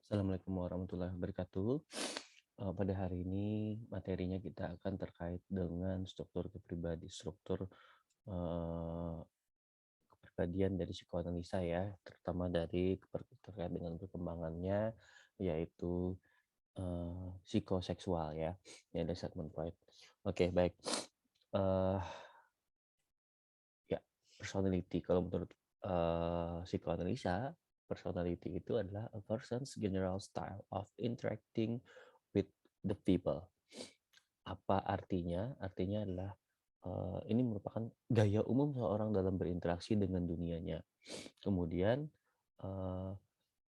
Assalamualaikum warahmatullahi wabarakatuh. Pada hari ini materinya kita akan terkait dengan struktur eh, kepribadian dari psikoanalisa ya, terutama terkait dengan perkembangannya, yaitu psikoseksual ya. Ini ada segmen Freud. Oke, baik. Eh, ya, personality. Kalau menurut psikoanalisa, personality itu adalah a person's general style of interacting with the people. Apa artinya? Artinya adalah ini merupakan gaya umum seorang dalam berinteraksi dengan dunianya. Kemudian uh,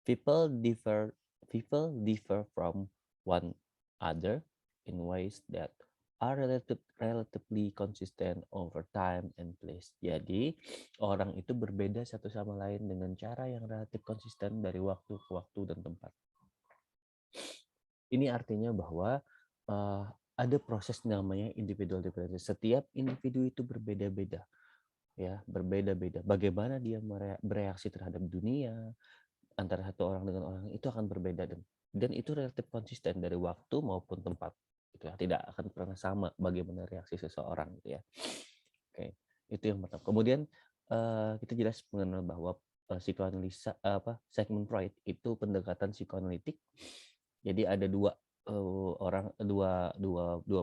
people differ people differ from one other in ways that are relatively consistent over time and place. Jadi orang itu berbeda satu sama lain dengan cara yang relatif konsisten dari waktu ke waktu dan tempat. Ini artinya bahwa uh, ada proses namanya individual differences. Setiap individu itu berbeda-beda, ya, berbeda-beda. Bagaimana dia bereaksi terhadap dunia antara satu orang dengan orang itu akan berbeda dan itu relatif konsisten dari waktu maupun tempat. Gitu ya. Tidak akan pernah sama bagaimana reaksi seseorang, gitu ya. Oke, itu yang pertama. Kemudian kita jelas mengenal bahwa psikoanalisa Sigmund Freud itu pendekatan psikoanalitik. Jadi ada dua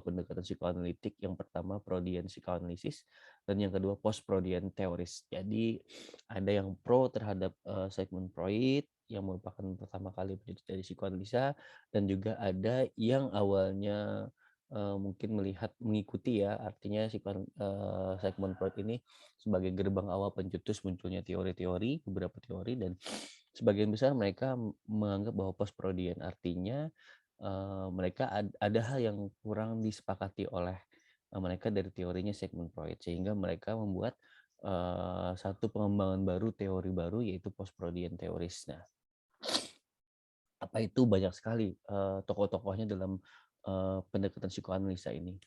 pendekatan psikoanalitik. Yang pertama Freudian psychoanalysis dan yang kedua post Freudian theories. Jadi ada yang pro terhadap Sigmund Freud yang merupakan pertama kali peneliti dari psikoanalisa, dan juga ada yang awalnya mungkin mengikuti ya, artinya Sigmund Freud ini sebagai gerbang awal pencetus munculnya beberapa teori, dan sebagian besar mereka menganggap bahwa post Freudian artinya mereka ada hal yang kurang disepakati oleh mereka dari teorinya Sigmund Freud, sehingga mereka membuat satu pengembangan baru, teori baru, yaitu post Freudian theories. Nah, apa itu banyak sekali tokoh-tokohnya dalam pendekatan psikoanalisa ini.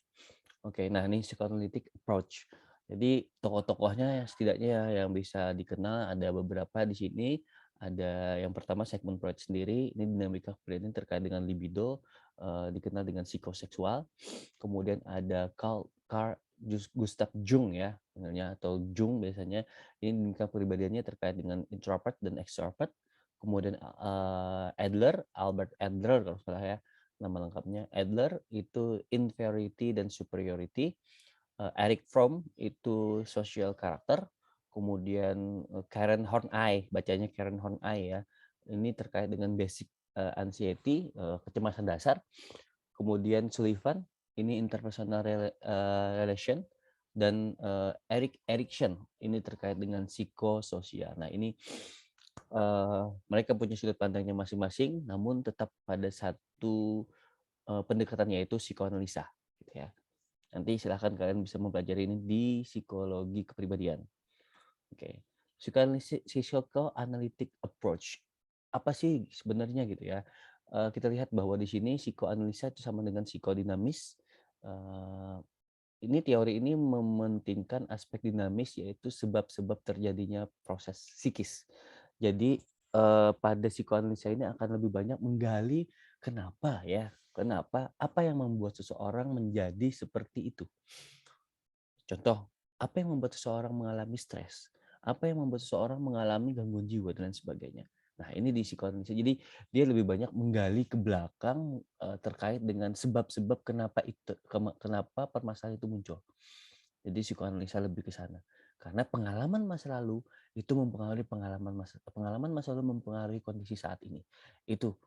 Oke, nah ini psychoanalytic approach. Jadi tokoh-tokohnya setidaknya yang bisa dikenal ada beberapa di sini. Ada yang pertama Sigmund Freud sendiri, ini dinamika kepribadian terkait dengan libido, dikenal dengan psikoseksual. Kemudian ada Carl Gustav Jung ya, sebenarnya, atau Jung biasanya. Ini dinamika kepribadiannya terkait dengan introvert dan extrovert. Kemudian Albert Adler kalau salah ya nama lengkapnya. Adler itu inferiority dan superiority. Eric Fromm itu social character. Kemudian Karen Horney, bacanya Karen Horney ya. Ini terkait dengan basic anxiety, kecemasan dasar. Kemudian Sullivan, ini interpersonal relation. Dan Eric Erikson, ini terkait dengan psikososial. Nah, ini mereka punya sudut pandangnya masing-masing, namun tetap pada satu pendekatannya, yaitu psikoanalisa, gitu ya. Nanti silahkan kalian bisa mempelajari ini di psikologi kepribadian. Oke, psychoanalytic approach. Apa sih sebenarnya, gitu ya? Kita lihat bahwa di sini psikoanalisa itu sama dengan psikodinamis. Eh, ini teori ini mementingkan aspek dinamis, yaitu sebab-sebab terjadinya proses psikis. Jadi pada psikoanalisa ini akan lebih banyak menggali kenapa ya, apa yang membuat seseorang menjadi seperti itu. Contoh, apa yang membuat seseorang mengalami stres? Apa yang membuat seseorang mengalami gangguan jiwa dan lain sebagainya. Nah, ini di psikoanalisa. Jadi dia lebih banyak menggali ke belakang terkait dengan sebab-sebab kenapa permasalahan itu muncul. Jadi psikoanalisa lebih ke sana. Karena pengalaman masa lalu itu mempengaruhi pengalaman masa lalu mempengaruhi kondisi saat ini. Itu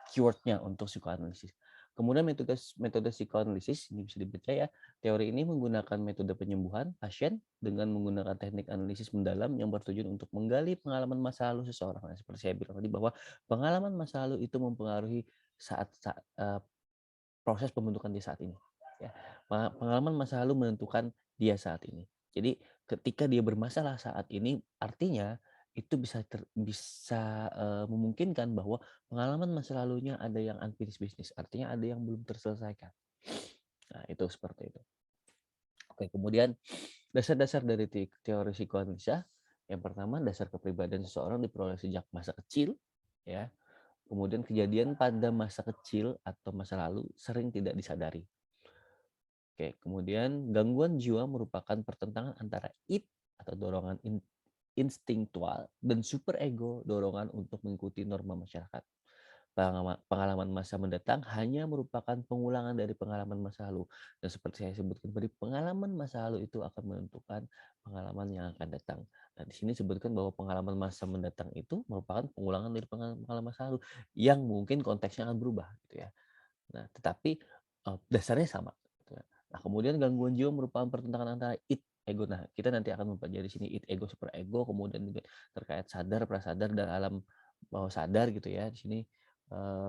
keywordnya untuk psikoanalisis. Kemudian metode psikoanalisis ini bisa dipercaya. Teori ini menggunakan metode penyembuhan pasien dengan menggunakan teknik analisis mendalam yang bertujuan untuk menggali pengalaman masa lalu seseorang. Nah, seperti saya bilang tadi bahwa pengalaman masa lalu itu mempengaruhi proses pembentukan dia saat ini. Ya, pengalaman masa lalu menentukan dia saat ini. Jadi ketika dia bermasalah saat ini, artinya itu bisa memungkinkan bahwa pengalaman masa lalunya ada yang unfinished business, artinya ada yang belum terselesaikan. Nah, itu seperti itu. Oke, kemudian dasar-dasar dari teori psikoanalisa. Yang pertama, dasar kepribadian seseorang diperoleh sejak masa kecil, ya. Kemudian kejadian pada masa kecil atau masa lalu sering tidak disadari. Oke, kemudian gangguan jiwa merupakan pertentangan antara id atau dorongan instingtual dan superego, dorongan untuk mengikuti norma masyarakat. Pengalaman masa mendatang hanya merupakan pengulangan dari pengalaman masa lalu. Dan seperti saya sebutkan tadi, pengalaman masa lalu itu akan menentukan pengalaman yang akan datang. Nah, di sini sebutkan bahwa pengalaman masa mendatang itu merupakan pengulangan dari pengalaman masa lalu yang mungkin konteksnya akan berubah, gitu ya. Nah, tetapi dasarnya sama. Gitu ya. Nah, kemudian gangguan jiwa merupakan pertentangan antara id, ego. Nah, kita nanti akan mempelajari sini id, ego, super ego, kemudian juga terkait sadar, prasadar, dan alam bawah sadar gitu ya. Di sini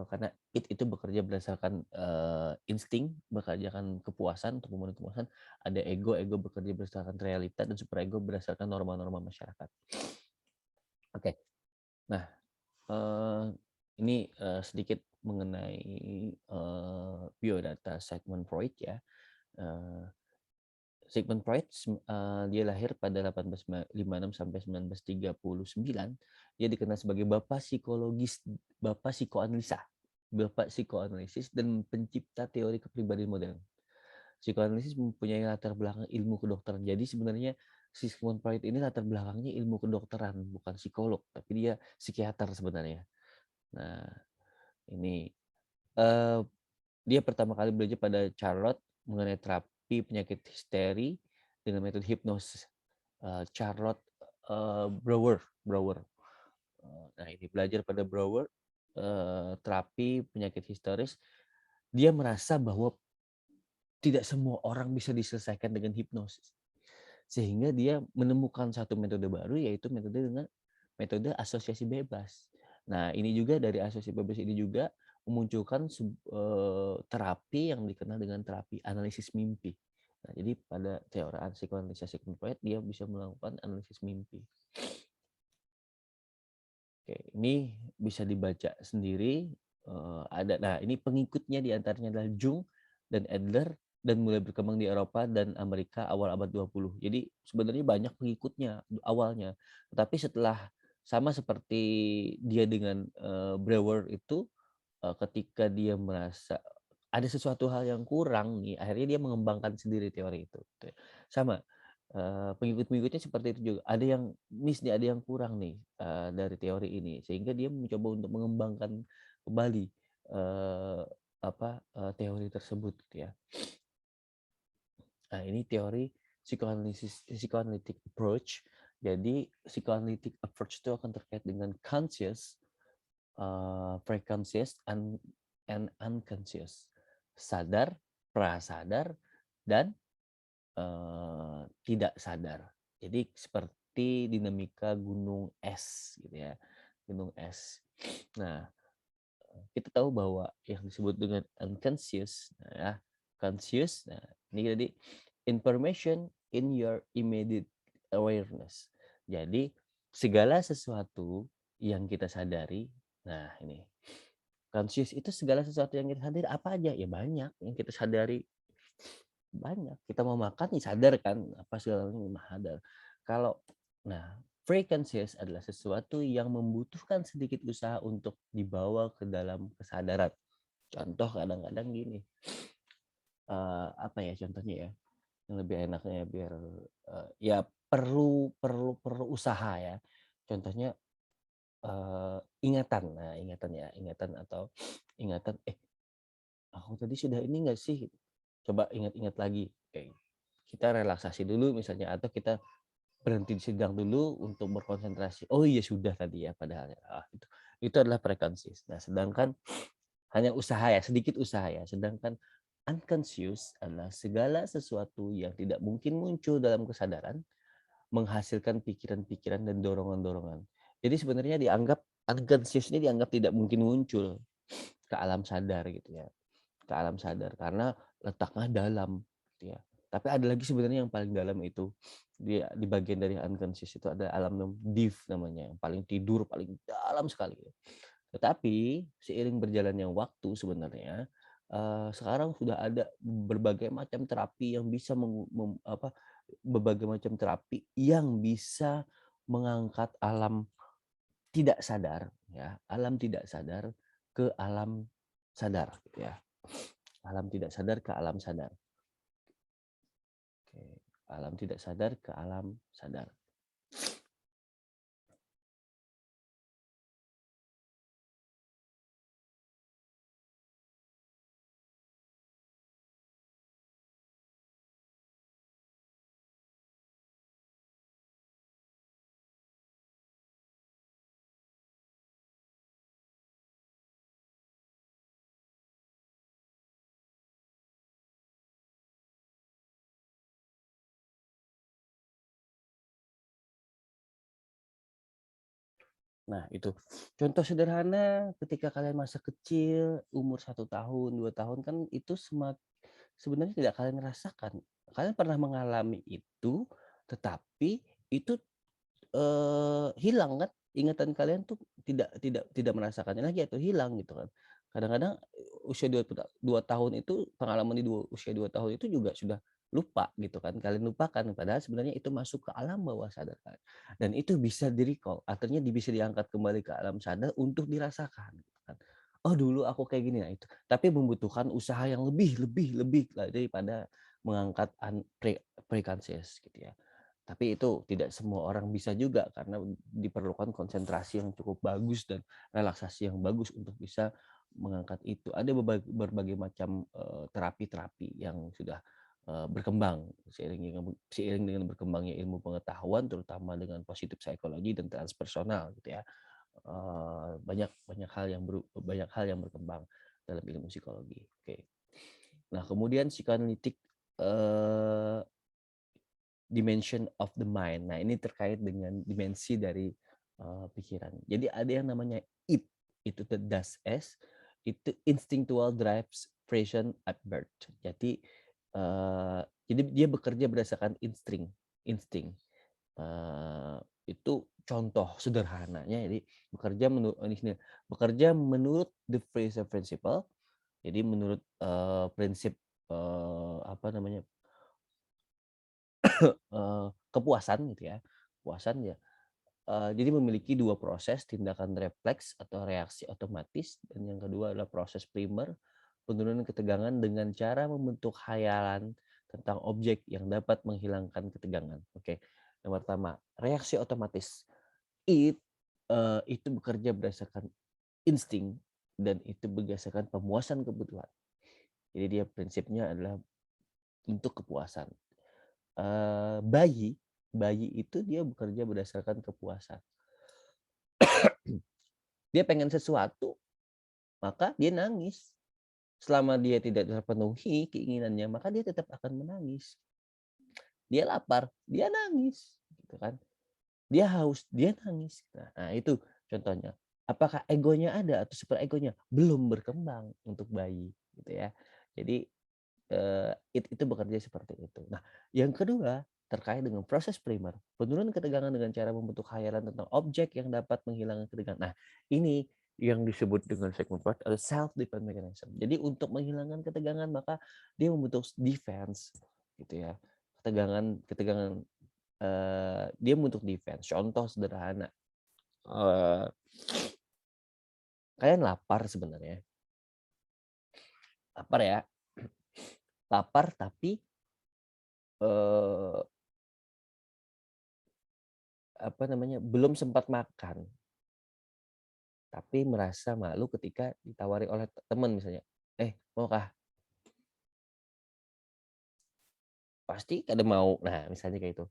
karena id itu bekerja berdasarkan insting, bekerjakan kepuasan untuk memenuhi kepuasan. Ada ego, ego bekerja berdasarkan realita, dan super ego berdasarkan norma-norma masyarakat. Oke. Nah, ini sedikit mengenai biodata Sigmund Freud ya. Sigmund Freud dia lahir pada 1856 sampai 1939. Dia dikenal sebagai bapak psikologis, bapak psikoanalisa, bapak psikoanalisis dan pencipta teori kepribadian modern. Psikoanalisis mempunyai latar belakang ilmu kedokteran. Jadi sebenarnya Sigmund Freud ini latar belakangnya ilmu kedokteran, bukan psikolog, tapi dia psikiater sebenarnya. Nah, ini dia pertama kali belajar pada Charlotte mengenai terapi penyakit histeri dengan metode hipnosis. Charlotte Brouwer. Nah, ini belajar pada Brouwer terapi penyakit histeris. Dia merasa bahwa tidak semua orang bisa diselesaikan dengan hipnosis. Sehingga dia menemukan satu metode baru, yaitu metode asosiasi bebas. Nah, ini juga dari asosiasi bebas ini juga memunculkan terapi yang dikenal dengan terapi analisis mimpi. Nah, jadi pada teori psikoanalisa Sigmund Freud, dia bisa melakukan analisis mimpi. Oke, ini bisa dibaca sendiri. Nah, ini pengikutnya diantaranya adalah Jung dan Adler, dan mulai berkembang di Eropa dan Amerika awal abad 20. Jadi sebenarnya banyak pengikutnya awalnya. Tetapi setelah sama seperti dia dengan Brouwer itu, ketika dia merasa ada sesuatu hal yang kurang nih, akhirnya dia mengembangkan sendiri teori itu. Gitu ya. Sama pengikut-pengikutnya seperti itu juga. Ada yang miss nih, ada yang kurang nih dari teori ini, sehingga dia mencoba untuk mengembangkan kembali teori tersebut, gitu ya. Nah, ini teori psychoanalytic approach. Jadi psychoanalytic approach itu akan terkait dengan conscious, preconscious, and unconscious, sadar, prasadar, dan tidak sadar. Jadi seperti dinamika gunung es, gitu ya, gunung es. Nah, kita tahu bahwa yang disebut dengan unconscious, nah, conscious, nah ini tadi information in your immediate awareness. Jadi segala sesuatu yang kita sadari, nah ini conscious itu segala sesuatu yang kita sadari apa aja ya, banyak yang kita sadari, banyak. Kita mau makan nih sadar kan, apa segala macam sadar. Kalau nah, pre-conscious adalah sesuatu yang membutuhkan sedikit usaha untuk dibawa ke dalam kesadaran. Contoh kadang-kadang gini, apa ya contohnya ya, yang lebih enaknya biar ya perlu usaha ya. Contohnya ingatan. Nah, ingatan, aku tadi sudah ini nggak sih? Coba ingat-ingat lagi. Kita relaksasi dulu misalnya, atau kita berhenti sedang dulu untuk berkonsentrasi. Oh iya sudah tadi ya padahal. Itu adalah prekonsis. Nah, sedangkan hanya usaha ya, sedikit usaha ya. Sedangkan unconscious adalah segala sesuatu yang tidak mungkin muncul dalam kesadaran, menghasilkan pikiran-pikiran dan dorongan-dorongan. Jadi sebenarnya dianggap unconscious ini dianggap tidak mungkin muncul ke alam sadar gitu ya. Ke alam sadar karena letaknya dalam gitu ya. Tapi ada lagi sebenarnya yang paling dalam itu di bagian dari unconscious itu ada alam deep namanya, yang paling tidur paling dalam sekali. Tetapi seiring berjalannya waktu sebenarnya sekarang sudah ada berbagai macam terapi yang bisa berbagai macam terapi yang bisa mengangkat alam tidak sadar ya, alam tidak sadar ke alam sadar, gitu ya. Alam tidak sadar ke alam sadar. Oke. Alam tidak sadar ke alam sadar. Nah, itu contoh sederhana ketika kalian masa kecil, umur 1 tahun, 2 tahun kan itu sebenarnya tidak kalian rasakan. Kalian pernah mengalami itu, tetapi itu, hilang kan, ingatan kalian tuh tidak merasakannya lagi atau hilang gitu kan. Kadang-kadang usia 2 tahun itu, pengalaman di usia 2 tahun itu juga sudah lupa gitu kan, kalian lupakan padahal sebenarnya itu masuk ke alam bawah sadar kalian. Dan itu bisa di-recall, artinya bisa diangkat kembali ke alam sadar untuk dirasakan gitu kan. Oh dulu aku kayak gini, nah itu. Tapi membutuhkan usaha yang lebih daripada mengangkat pre-conscious gitu ya. Tapi itu tidak semua orang bisa juga karena diperlukan konsentrasi yang cukup bagus dan relaksasi yang bagus untuk bisa mengangkat itu. Ada berbagai macam terapi-terapi yang sudah berkembang seiring dengan berkembangnya ilmu pengetahuan, terutama dengan positif psikologi dan transpersonal gitu ya. Banyak banyak hal yang berkembang dalam ilmu psikologi. Oke. Nah, kemudian psikoanalitik dimension of the mind. Nah, ini terkait dengan dimensi dari pikiran. Jadi ada yang namanya IT, itu das S, itu instinctual drives pression at birth. Jadi dia bekerja berdasarkan insting. Itu contoh sederhananya. Jadi bekerja menurut the Fraser Principle. Jadi menurut prinsip apa namanya kepuasan gitu ya, kepuasan ya. Jadi memiliki 2 proses, tindakan refleks atau reaksi otomatis, dan yang kedua adalah proses primer, penurunan ketegangan dengan cara membentuk khayalan tentang objek yang dapat menghilangkan ketegangan. Oke, yang pertama, reaksi otomatis. Itu bekerja berdasarkan insting dan itu berdasarkan pemuasan kebutuhan. Jadi dia prinsipnya adalah untuk kepuasan. Bayi itu dia bekerja berdasarkan kepuasan. Dia pengen sesuatu, maka dia nangis. Selama dia tidak terpenuhi keinginannya, maka dia tetap akan menangis. Dia lapar, dia nangis, gitu kan. Dia haus, dia nangis. Nah, itu contohnya. Apakah egonya ada atau super egonya? Belum berkembang untuk bayi, gitu ya. Jadi itu bekerja seperti itu. Nah, yang kedua terkait dengan proses primer, penurunan ketegangan dengan cara membentuk khayalan tentang objek yang dapat menghilangkan ketegangan. Nah, ini yang disebut dengan segmen part atau self defense mechanism. Jadi untuk menghilangkan ketegangan maka dia membentuk defense gitu ya. Ketegangan dia membentuk defense. Contoh sederhana. eh, Kalian lapar sebenarnya. Lapar ya. Lapar tapi eh, belum sempat makan, tapi merasa malu ketika ditawari oleh teman misalnya, maukah? Pasti kada mau. Nah, misalnya kayak itu.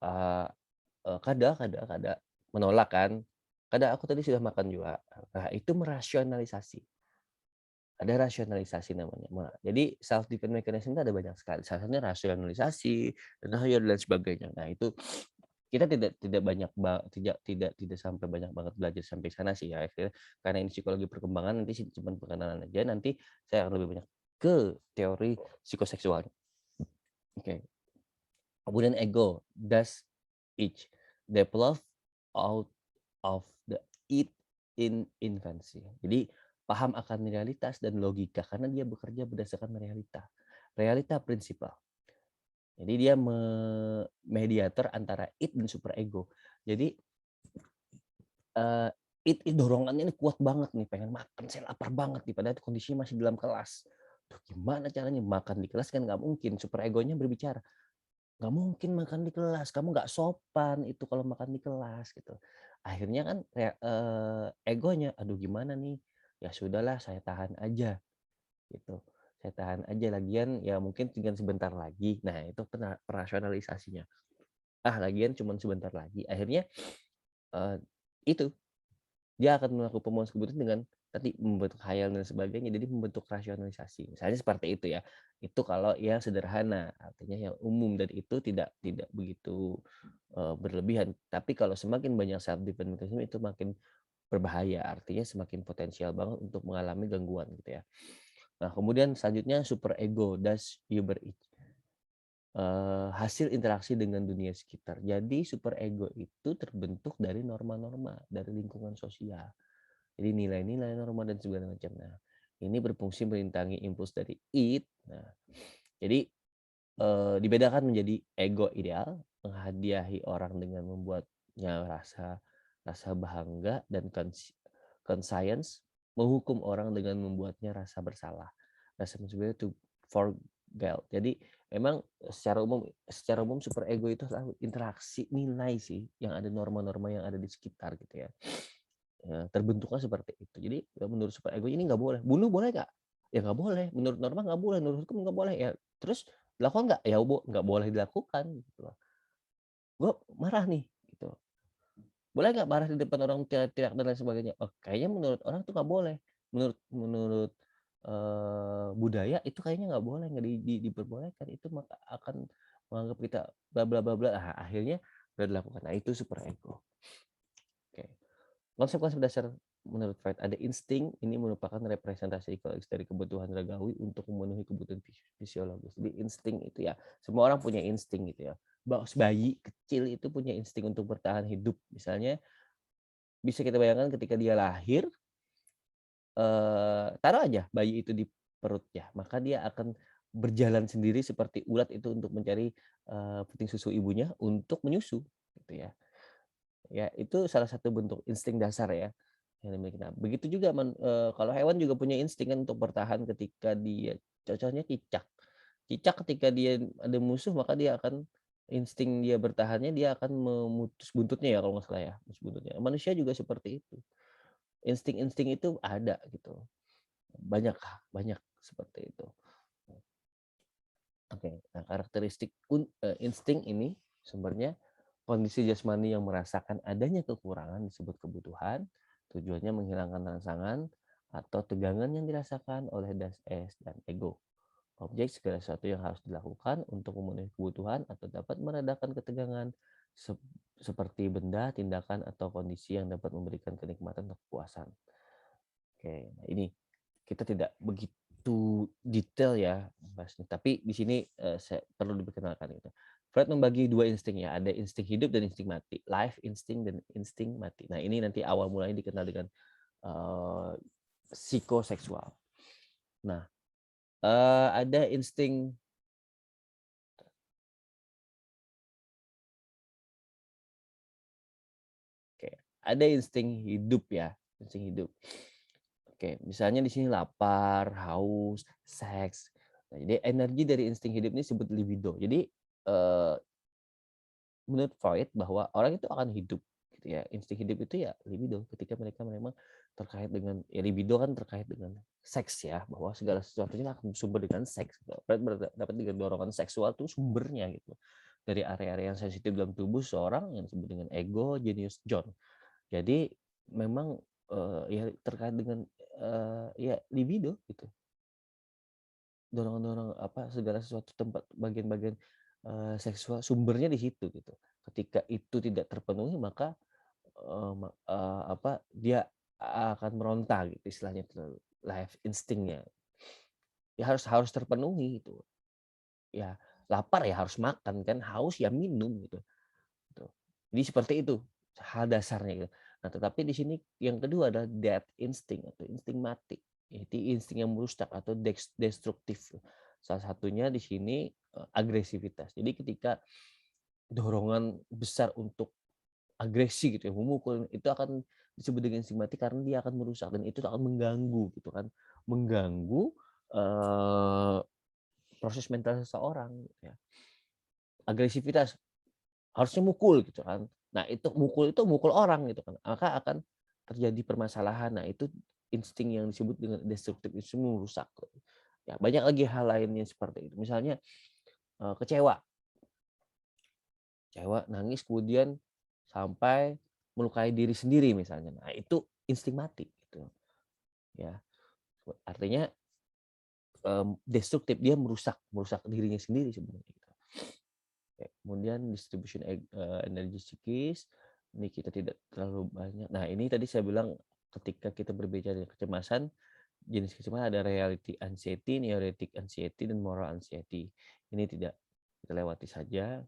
Eee kada menolak kan, "Kada, aku tadi sudah makan juga." Nah, itu merasionalisasi. Ada rasionalisasi namanya. Jadi self defense mechanism itu ada banyak sekali. Salah satunya rasionalisasi, dan lain sebagainya. Nah, itu kita tidak banyak tidak sampai banyak banget belajar sampai sana sih ya, akhirnya karena ini psikologi perkembangan nanti sih cuman perkenalan aja, nanti saya akan lebih banyak ke teori psikoseksual. Oke. Kemudian ego, does each develop out of the it in infancy. Jadi paham akan realitas dan logika karena dia bekerja berdasarkan realita. Realita prinsipal. Jadi dia mediator antara it dan super ego. Jadi dorongannya ini kuat banget nih, pengen makan, saya lapar banget nih, padahal kondisinya masih dalam kelas. Tuh gimana caranya makan di kelas kan nggak mungkin, super egonya berbicara, "Nggak mungkin makan di kelas, kamu nggak sopan itu kalau makan di kelas," gitu. Akhirnya kan egonya, "Aduh gimana nih, ya sudahlah saya tahan aja," gitu. "Saya tahan aja, lagian ya mungkin tinggal sebentar lagi." Nah itu rasionalisasinya, "Ah lagian cuman sebentar lagi." Akhirnya, eee, itu dia akan melakukan pemuasan kebutuhan dengan tadi membentuk khayal dan sebagainya, jadi membentuk rasionalisasi. Misalnya seperti itu ya. Itu kalau yang sederhana, artinya yang umum dan itu tidak begitu, berlebihan. Tapi kalau semakin banyak self defense mechanism itu makin berbahaya, artinya semakin potensial banget untuk mengalami gangguan gitu ya. Nah kemudian selanjutnya super ego das hasil interaksi dengan dunia sekitar. Jadi super ego itu terbentuk dari norma-norma, dari lingkungan sosial. Jadi nilai-nilai, norma, dan segala macam. Nah, ini berfungsi merintangi impuls dari id. Nah, jadi, dibedakan menjadi ego ideal, menghadiahi orang dengan membuatnya rasa rasa bangga dan conscience, menghukum orang dengan membuatnya rasa bersalah. Rasa sebenarnya to for guilt. Jadi memang secara umum super ego itu adalah interaksi nilai sih, yang ada norma-norma yang ada di sekitar gitu ya. Terbentuknya seperti itu. Jadi menurut super ego ini nggak boleh. Bunuh boleh nggak? Ya nggak boleh. Menurut norma nggak boleh, menurut hukum nggak boleh. Ya terus dilakukan nggak? Ya nggak boleh dilakukan gitu loh. Gue marah nih gitu. Boleh nggak marah di depan orang teriak-teriak dan lain sebagainya? Oh, kayaknya menurut orang tuh nggak boleh. Menurut menurut, budaya itu kayaknya nggak boleh, nggak diperbolehkan. Itu maka akan menganggap kita bla bla bla bla. Ah, akhirnya udah dilakukan. Nah, itu super ego. Oke. Konsep-konsep dasar menurut Freud ada insting, ini merupakan representasi psikologis dari kebutuhan ragawi untuk memenuhi kebutuhan fisiologis. Jadi insting itu ya, semua orang punya insting gitu ya. Bayi kecil itu punya insting untuk bertahan hidup. Misalnya bisa kita bayangkan ketika dia lahir, taruh aja bayi itu di perutnya, maka dia akan berjalan sendiri seperti ulat itu untuk mencari, puting susu ibunya untuk menyusu, gitu ya. Ya, itu salah satu bentuk insting dasar ya, yang dimiliki. Nah, begitu juga kalau hewan juga punya insting kan untuk bertahan ketika dia contohnya cicak. Cicak ketika dia ada musuh maka dia akan insting dia bertahannya dia akan memutus buntutnya ya kalau nggak salah ya, mutus buntutnya. Manusia juga seperti itu. Insting-insting itu ada gitu. Banyak banyak seperti itu. Oke, nah karakteristik insting ini sumbernya kondisi jasmani yang merasakan adanya kekurangan disebut kebutuhan, tujuannya menghilangkan rangsangan atau tegangan yang dirasakan oleh das es dan ego. Objek segala sesuatu yang harus dilakukan untuk memenuhi kebutuhan atau dapat meredakan ketegangan seperti benda, tindakan, atau kondisi yang dapat memberikan kenikmatan atau kepuasan. Oke, nah ini kita tidak begitu detail ya bahasnya, tapi di sini saya perlu diperkenalkan itu. Freud membagi dua insting ya, ada insting hidup dan insting mati, life instinct dan insting mati. Nah ini nanti awal mulanya dikenal dengan uh, psikoseksual. Nah ada insting, oke, ada insting hidup ya, insting hidup. Oke, misalnya di sini lapar, haus, seks. Nah, jadi energi dari insting hidup ini disebut libido. Jadi eh, menurut Freud bahwa orang itu akan hidup gitu ya. Insting hidup itu ya libido ketika mereka memang terkait dengan ya libido kan terkait dengan seks ya, bahwa segala sesuatunya akan bersumber dengan seks. Gitu. Freud berdapat dengan dorongan seksual itu sumbernya gitu. Dari area-area yang sensitif dalam tubuh seorang yang disebut dengan ego, genius, John. Jadi memang ya terkait dengan ya libido gitu. Dorongan-dorongan apa segala sesuatu tempat bagian-bagian seksual sumbernya di situ gitu. Ketika itu tidak terpenuhi maka apa dia akan meronta gitu istilahnya itu life instingnya. Ya harus harus terpenuhi gitu. Ya lapar ya harus makan kan, haus ya minum gitu. Gitu. Jadi seperti itu hal dasarnya gitu. Nah, tetapi di sini yang kedua adalah death instinct atau insting mati. Itu insting yang merusak atau destruktif. Salah satunya di sini agresivitas. Jadi ketika dorongan besar untuk agresi gitu ya, memukul itu akan disebut dengan instigmatik karena dia akan merusak dan itu akan mengganggu gitu kan. Mengganggu proses mental seseorang gitu ya. Agresivitas, harusnya mukul gitu kan. Nah, itu mukul orang gitu kan. Maka akan terjadi permasalahan. Nah, itu insting yang disebut dengan destruktif itu merusak. Ya, banyak lagi hal lainnya seperti itu. Misalnya kecewa. Kecewa, nangis kemudian sampai melukai diri sendiri misalnya. Nah, itu insting mati gitu. Ya. Artinya destruktif, dia merusak dirinya sendiri sebenarnya gitu. Kemudian distribution energi psikis, ini kita tidak terlalu banyak. Nah, ini tadi saya bilang ketika kita berbicara kecemasan, jenis kecemasan ada reality anxiety, neurotic anxiety, dan moral anxiety. Ini tidak kita lewati saja.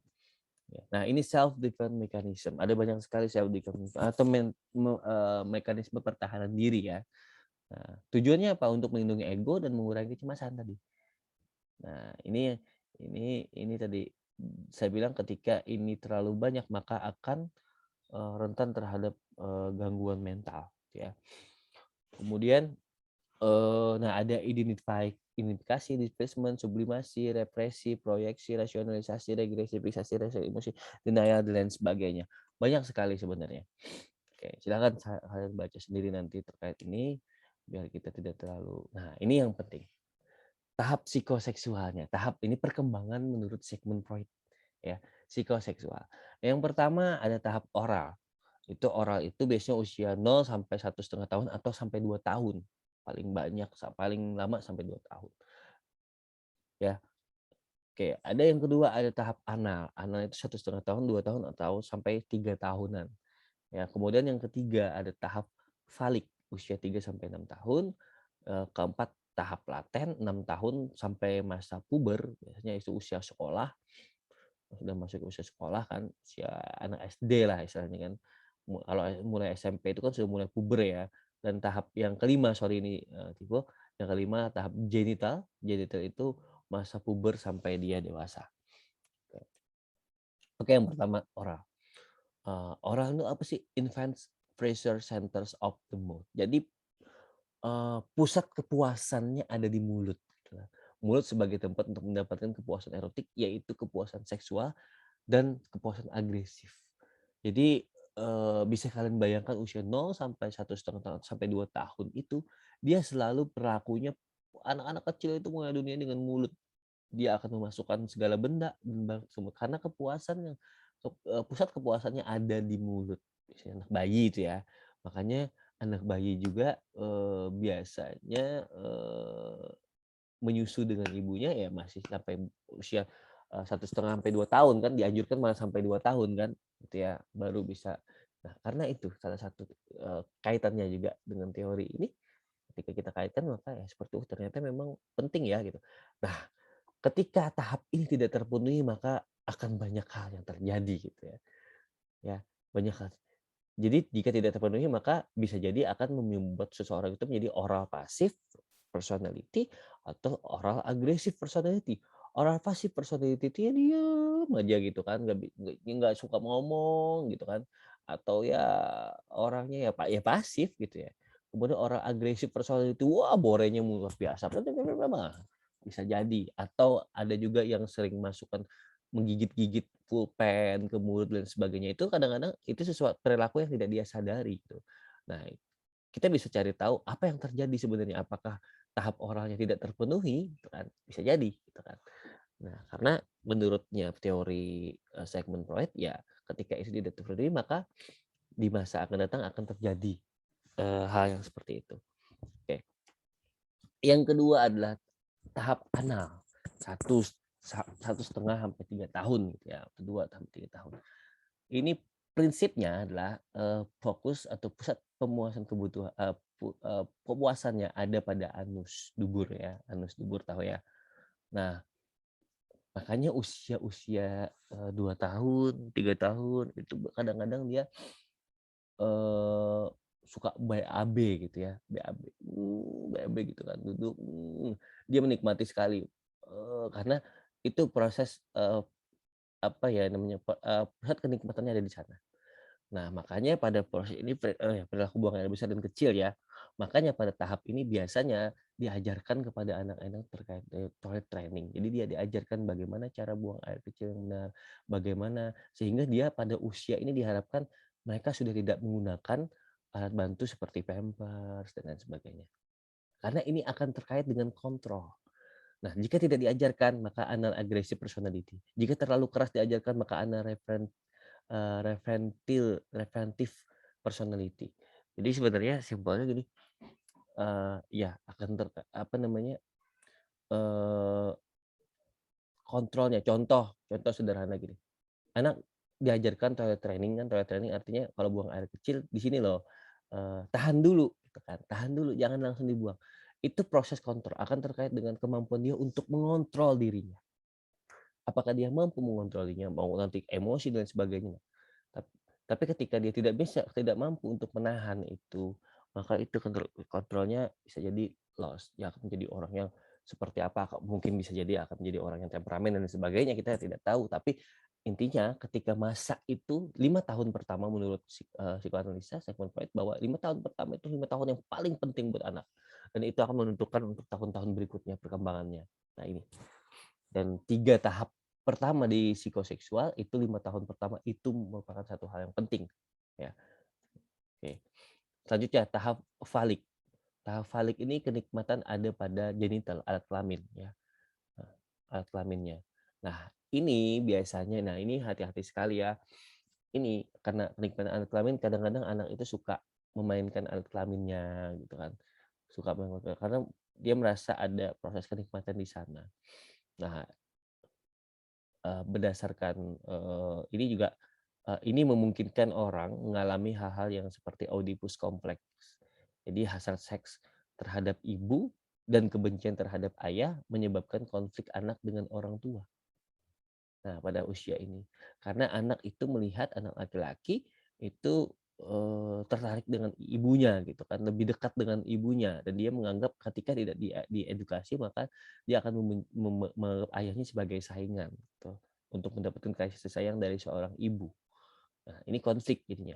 Nah, ini self defense mechanism. Ada banyak sekali self defense atau mekanisme pertahanan diri ya. Nah, tujuannya apa? Untuk melindungi ego dan mengurangi kecemasan tadi. Nah, ini tadi saya bilang ketika ini terlalu banyak maka akan rentan terhadap gangguan mental ya. Kemudian nah ada identifikasi, displacement, sublimasi, represi, proyeksi, rasionalisasi, regresi, fiksasi, respon emosi, denial dan lain sebagainya. Banyak sekali sebenarnya. Oke, silakan kalian baca sendiri nanti terkait ini biar kita tidak terlalu. Nah, ini yang penting. Tahap psikoseksualnya, tahap ini perkembangan menurut Sigmund Freud ya, psikoseksual. Yang pertama ada tahap oral. Oral itu biasanya usia 0 sampai 1,5 tahun atau sampai 2 tahun. Paling lama sampai 2 tahun. Ya. Oke, ada yang kedua ada tahap anal. Anal itu 1,5 tahun, 2 tahun atau sampai 3 tahunan. Ya, kemudian yang ketiga ada tahap falik, usia 3 sampai 6 tahun. Keempat tahap laten 6 tahun sampai masa puber, biasanya itu usia sekolah. Sudah masuk usia sekolah kan, usia anak SD lah istilahnya kan. Kalau mulai SMP itu kan sudah mulai puber ya. Dan tahap yang kelima, sorry ini Tivo, yang kelima tahap genital. Genital itu masa puber sampai dia dewasa. Oke, yang pertama oral. Oral itu apa sih? Infant pleasure centers of the mood. Jadi pusat kepuasannya ada di mulut. Gitu. Mulut sebagai tempat untuk mendapatkan kepuasan erotik, yaitu kepuasan seksual dan kepuasan agresif. Jadi bisa kalian bayangkan usia 0 sampai 1,5 tahun sampai 2 tahun itu dia selalu perilakunya anak-anak kecil itu mengenal dunia dengan mulut. Dia akan memasukkan segala benda karena kepuasannya pusat kepuasannya ada di mulut. Biasanya anak bayi itu ya. Makanya anak bayi juga biasanya menyusu dengan ibunya ya masih sampai usia 1,5 sampai 2 tahun kan, dianjurkan malah sampai 2 tahun kan, gitu ya, baru bisa. Nah, karena itu salah satu kaitannya juga dengan teori ini, ketika kita kaitkan maka ya seperti ternyata memang penting ya gitu. Nah, ketika tahap ini tidak terpenuhi maka akan banyak hal yang terjadi gitu ya. Ya, banyak hal. Jadi jika tidak terpenuhi maka bisa jadi akan membuat seseorang itu menjadi oral pasif personality atau oral agresif personality. Oral pasif personality itu ya diem aja gitu kan, nggak suka ngomong gitu kan, atau ya orangnya ya pasif gitu ya. Kemudian oral agresif personality, wah borenya luar biasa, bisa jadi. Atau ada juga yang sering masukkan menggigit-gigit pulpen ke mulut dan sebagainya, itu kadang-kadang itu sesuatu perilaku yang tidak dia sadari gitu. Nah, kita bisa cari tahu apa yang terjadi sebenarnya, apakah tahap oralnya tidak terpenuhi gitu kan, bisa jadi gitu kan. Nah, karena menurutnya teori Sigmund Freud ya ketika itu tidak terpenuhi maka di masa akan datang akan terjadi hal yang seperti itu. Oke. Yang kedua adalah tahap anal. Satu setengah sampai 3 tahun gitu ya, atau 2 sampai 3 tahun. Ini prinsipnya adalah fokus atau pusat pemuasan kepuasannya ada pada anus dubur ya, anus dubur tahu ya. Nah, makanya usia 2 tahun, 3 tahun itu kadang-kadang dia suka BAB gitu ya, BAB gitu kan, duduk, dia menikmati sekali, karena itu proses, apa ya namanya, pusat kenikmatannya ada di sana. Nah, makanya pada proses ini perilaku buang air besar dan kecil ya. Makanya pada tahap ini biasanya diajarkan kepada anak-anak terkait toilet training. Jadi dia diajarkan bagaimana cara buang air kecil yang benar, bagaimana sehingga dia pada usia ini diharapkan mereka sudah tidak menggunakan alat bantu seperti Pampers dan lain sebagainya. Karena ini akan terkait dengan kontrol. Nah, jika tidak diajarkan maka anak aggressive personality. Jika terlalu keras diajarkan maka anak preventive personality. Jadi sebenarnya simpelnya gini, ya akan apa namanya, eee, kontrolnya. Contoh sederhana gini, anak diajarkan toilet training artinya kalau buang air kecil di sini loh, tahan dulu gitu kan, tahan dulu jangan langsung dibuang. Itu proses kontrol, akan terkait dengan kemampuan dia untuk mengontrol dirinya. Apakah dia mampu mengontrolnya, mau nanti emosi dan sebagainya. Tap tapi ketika dia tidak mampu untuk menahan itu, maka itu kontrolnya bisa jadi loss. Dia akan menjadi orang yang seperti apa, mungkin bisa jadi akan menjadi orang yang temperamen dan sebagainya, kita tidak tahu. Tapi intinya ketika masa itu 5 tahun pertama menurut psikoanalisa Sigmund Freud bahwa 5 tahun pertama itu 5 tahun yang paling penting buat anak. Dan itu akan menentukan untuk tahun-tahun berikutnya perkembangannya. Nah ini. Dan 3 tahap pertama di psikoseksual itu 5 tahun pertama itu merupakan satu hal yang penting, ya. Oke. Selanjutnya tahap falik. Tahap falik ini kenikmatan ada pada genital, alat kelamin, ya, alat kelaminnya. Nah, ini biasanya ini hati-hati sekali ya. Ini karena kenikmatan alat kelamin kadang-kadang anak itu suka memainkan alat kelaminnya gitu kan. Suka karena dia merasa ada proses kenikmatan di sana. Nah, berdasarkan, ini juga, ini memungkinkan orang mengalami hal-hal yang seperti Oedipus kompleks. Jadi hasrat seks terhadap ibu dan kebencian terhadap ayah menyebabkan konflik anak dengan orang tua. Nah, pada usia ini. Karena anak itu melihat anak laki-laki itu, tertarik dengan ibunya gitu kan, lebih dekat dengan ibunya dan dia menganggap ketika tidak diedukasi maka dia akan menganggap ayahnya sebagai saingan gitu, untuk mendapatkan kasih sayang dari seorang ibu. Nah, ini konflik jadinya,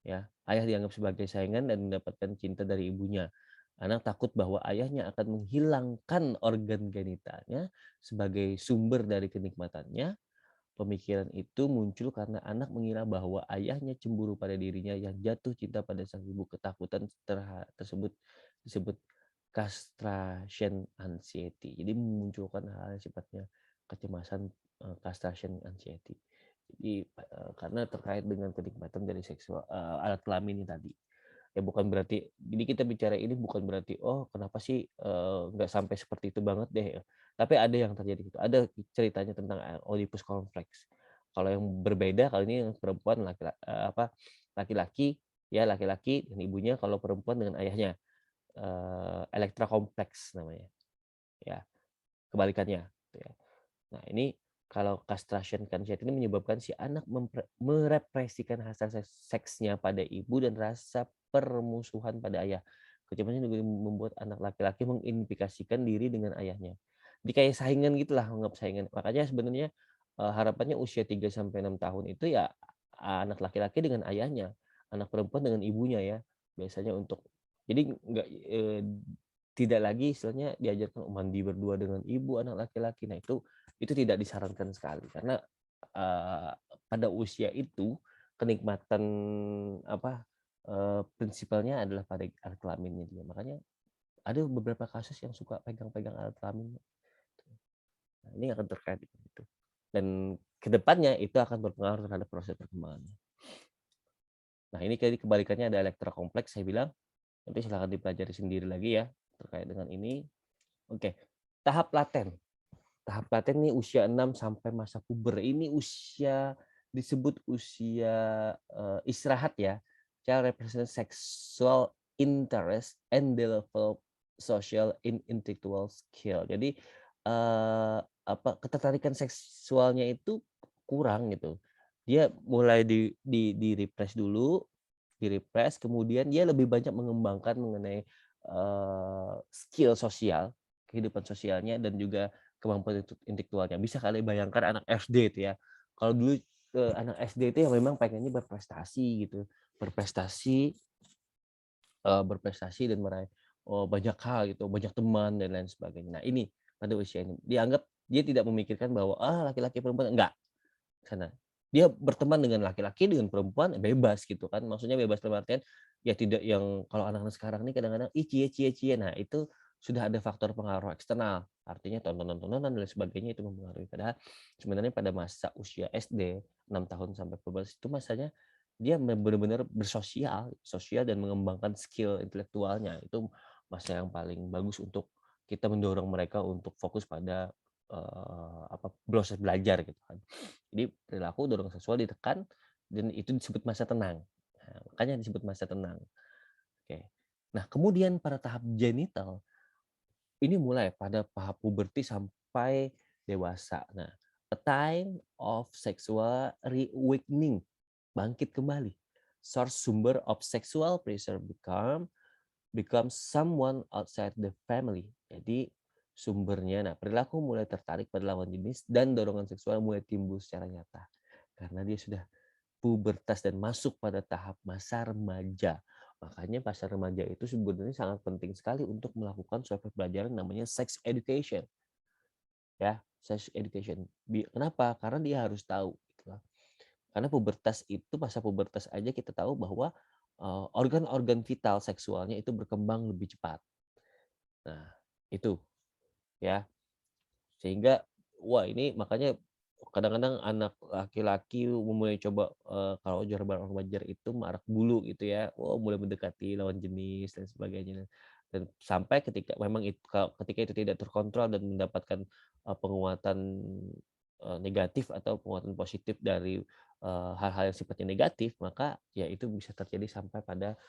ya. Ayah dianggap sebagai saingan dan mendapatkan cinta dari ibunya. Anak takut bahwa ayahnya akan menghilangkan organ genitalnya sebagai sumber dari kenikmatannya. Pemikiran itu muncul karena anak mengira bahwa ayahnya cemburu pada dirinya yang jatuh cinta pada sang ibu. Ketakutan tersebut disebut castration anxiety. Jadi memunculkan hal yang sifatnya kecemasan, castration anxiety. Jadi karena terkait dengan kenikmatan dari alat kelamin ini tadi. Ya bukan berarti jadi kita bicara ini bukan berarti, "Oh kenapa sih, nggak sampai seperti itu banget deh," ya. Tapi ada yang terjadi gitu, ada ceritanya tentang, Oedipus Complex. Kalau yang berbeda, kalau ini yang perempuan laki-laki ya laki-laki dan ibunya, kalau perempuan dengan ayahnya, Elektra kompleks namanya, ya kebalikannya, gitu ya. Nah, ini kalau castration conscious ini menyebabkan si anak merepresikan hasrat seksnya pada ibu dan rasa permusuhan pada ayah. Kecemasan juga membuat anak laki-laki mengidentifikasikan diri dengan ayahnya. Jadi kayak saingan gitulah, anggap saingan. Makanya sebenarnya harapannya usia 3 sampai 6 tahun itu ya anak laki-laki dengan ayahnya, anak perempuan dengan ibunya ya. Biasanya untuk jadi nggak tidak lagi istilahnya diajarkan mandi berdua dengan ibu anak laki-laki. Nah, itu tidak disarankan sekali karena pada usia itu kenikmatan prinsipalnya adalah pada alat kelaminnya dia. Makanya ada beberapa kasus yang suka pegang-pegang alat kelamin. Nah, ini akan terkait dengan itu. Dan kedepannya itu akan berpengaruh terhadap proses perkembangannya. Nah, ini kayak kebalikannya ada elektra kompleks saya bilang. Nanti silahkan dipelajari sendiri lagi ya terkait dengan ini. Oke, tahap laten. Tahap laten ini usia 6 sampai masa puber. Ini usia disebut usia istirahat ya. Child represent sexual interest and develop social in intellectual skill. Jadi ketertarikan seksualnya itu kurang gitu. Dia mulai di repress dulu, di-repress, kemudian dia lebih banyak mengembangkan mengenai skill sosial, kehidupan sosialnya dan juga kemampuan intelektualnya. Bisa kali bayangkan anak SD itu ya. Kalau dulu anak SD itu yang memang pengennya berprestasi gitu, berprestasi berprestasi dan meraih, banyak hal gitu, banyak teman dan lain sebagainya. Nah ini, pada usia ini, dianggap dia tidak memikirkan bahwa, laki-laki perempuan, enggak, sana. Dia berteman dengan laki-laki, dengan perempuan, bebas gitu kan. Maksudnya bebas dalam artian, ya tidak yang kalau anak-anak sekarang ini kadang-kadang, ih cie cie cie. Nah itu sudah ada faktor pengaruh eksternal. Artinya tontonan-tontonan dan lain sebagainya itu mempengaruhi. Padahal sebenarnya pada masa usia SD, 6 tahun sampai 12 itu masanya dia benar-benar bersosial, sosial dan mengembangkan skill intelektualnya. Itu masa yang paling bagus untuk kita mendorong mereka untuk fokus pada, proses belajar gitu kan. Jadi perilaku dorongan seksual ditekan dan itu disebut masa tenang. Nah, makanya disebut masa tenang. Oke. Nah, kemudian pada tahap genital ini mulai pada tahap puberti sampai dewasa. Nah, a time of sexual reawakening, bangkit kembali. Source sumber of sexual pressure becomes someone outside the family. Jadi sumbernya, nah perilaku mulai tertarik pada lawan jenis dan dorongan seksual mulai timbul secara nyata. Karena dia sudah pubertas dan masuk pada tahap masa remaja. Makanya masa remaja itu sebenarnya sangat penting sekali untuk melakukan suatu pembelajaran namanya sex education. Ya, sex education. Kenapa? Karena dia harus tahu. Gitu. Karena pubertas itu, masa pubertas aja kita tahu bahwa organ-organ vital seksualnya itu berkembang lebih cepat. Nah, itu ya. Sehingga wah ini makanya kadang-kadang anak laki-laki mulai coba, kalau remaja itu marak bulu gitu ya, mulai mendekati lawan jenis dan sebagainya. Dan sampai ketika memang ketika itu tidak terkontrol dan mendapatkan, penguatan, negatif atau penguatan positif dari, hal-hal yang sifatnya negatif, maka ya itu bisa terjadi sampai pada,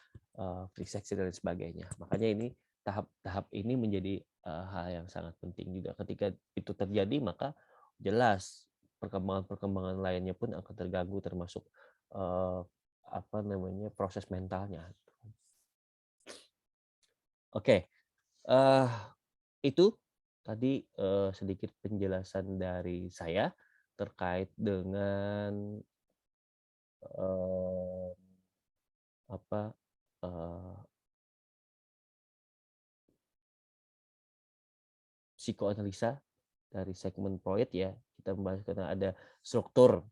free sex dan lain sebagainya. Makanya ini tahap-tahap ini menjadi, hal yang sangat penting juga. Ketika itu terjadi maka jelas perkembangan-perkembangan lainnya pun akan terganggu termasuk, eee, proses mentalnya. Oke, eee, itu tadi, sedikit penjelasan dari saya terkait dengan, eee, apa, eee, psikoanalisa dari segmen Freud ya. Kita membahas karena ada struktur,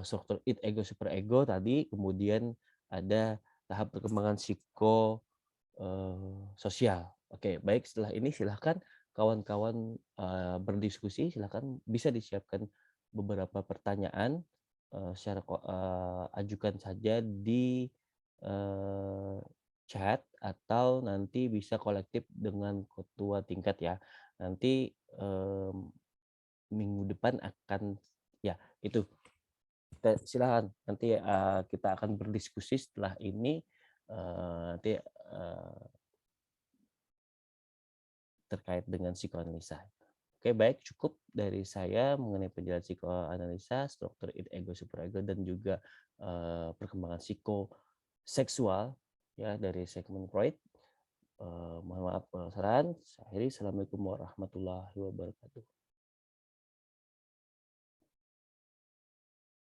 struktur id, ego, superego tadi, kemudian ada tahap perkembangan sosial. Oke, baik setelah ini silahkan kawan-kawan, berdiskusi, silahkan bisa disiapkan beberapa pertanyaan, ajukan saja di, eee, chat atau nanti bisa kolektif dengan ketua tingkat ya. Nanti, minggu depan akan ya itu, silakan nanti, kita akan berdiskusi setelah ini, nanti, terkait dengan psikoanalisa. Oke, baik, cukup dari saya mengenai penjelasan psikoanalisa, struktur id, ego, superego, dan juga perkembangan psikoseksual ya dari segmen Freud. Mohon maaf saran. Saya akhiri. Assalamualaikum warahmatullahi wabarakatuh.